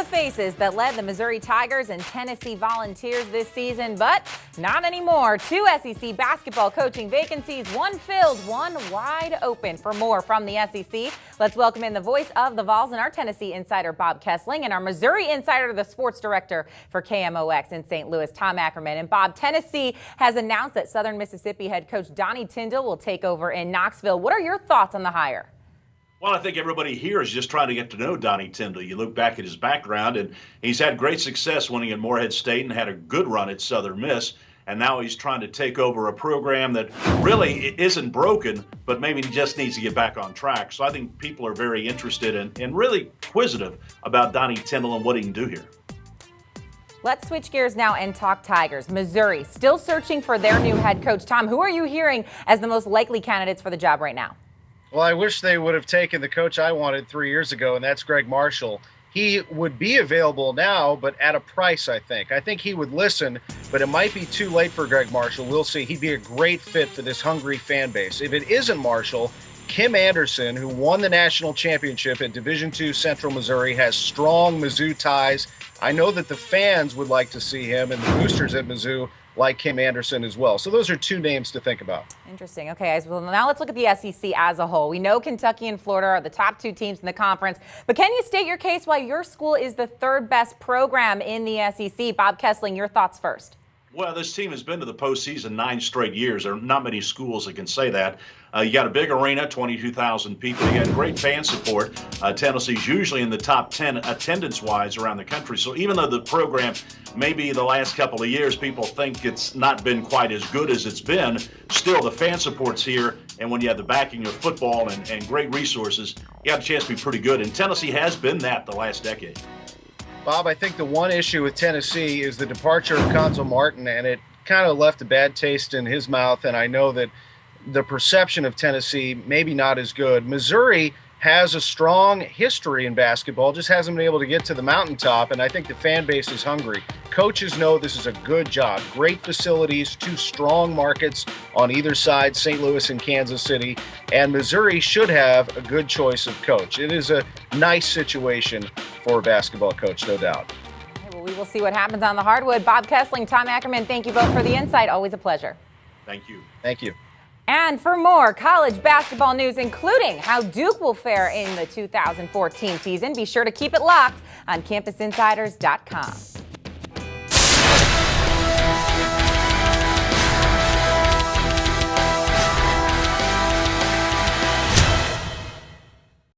the faces that led the Missouri Tigers and Tennessee Volunteers this season, but not anymore. 2 SEC basketball coaching vacancies, one filled, one wide open. For more from the SEC, let's welcome in the voice of the Vols and our Tennessee insider, Bob Kesling, and our Missouri insider, the sports director for KMOX in St. Louis, Tom Ackerman. And Bob, Tennessee has announced that Southern Mississippi head coach Donnie Tyndall will take over in Knoxville. What are your thoughts on the hire? Well, I think everybody here is just trying to get to know Donnie Tyndall. You look back at his background, and he's had great success winning at Morehead State and had a good run at Southern Miss. And now he's trying to take over a program that really isn't broken, but maybe he just needs to get back on track. So I think people are very interested and really inquisitive about Donnie Tyndall and what he can do here. Let's switch gears now and talk Tigers. Missouri still searching for their new head coach. Tom, who are you hearing as the most likely candidates for the job right now? Well, I wish they would have taken the coach I wanted 3 years ago, and that's Gregg Marshall. He would be available now, but at a price, I think. I think he would listen, but it might be too late for Gregg Marshall. We'll see. He'd be a great fit for this hungry fan base. If it isn't Marshall, Kim Anderson, who won the national championship at Division II Central Missouri, has strong Mizzou ties. I know that the fans would like to see him, and the boosters at Mizzou like Kim Anderson as well. So those are two names to think about. Interesting. Okay, well, now let's look at the SEC as a whole. We know Kentucky and Florida are the top 2 teams in the conference, but can you state your case why your school is the 3rd best program in the SEC? Bob Kesling, your thoughts first. Well, this team has been to the postseason 9 straight years. There are not many schools that can say that. You got a big arena, 22,000 people. You got great fan support. Tennessee's usually in the top 10 attendance-wise around the country. So even though the program, maybe the last couple of years, people think it's not been quite as good as it's been, still the fan support's here. And when you have the backing of football and great resources, you got a chance to be pretty good. And Tennessee has been that the last decade. Bob, I think the one issue with Tennessee is the departure of Conzo Martin, and it kind of left a bad taste in his mouth, and I know that the perception of Tennessee maybe not as good. Missouri has a strong history in basketball, just hasn't been able to get to the mountaintop, and I think the fan base is hungry. Coaches know this is a good job. Great facilities, 2 strong markets on either side, St. Louis and Kansas City, and Missouri should have a good choice of coach. It is a nice situation for a basketball coach, no doubt. Okay, well, we will see what happens on the hardwood. Bob Kesling, Tom Ackerman, thank you both for the insight. Always a pleasure. Thank you. Thank you. And for more college basketball news, including how Duke will fare in the 2014 season, be sure to keep it locked on CampusInsiders.com.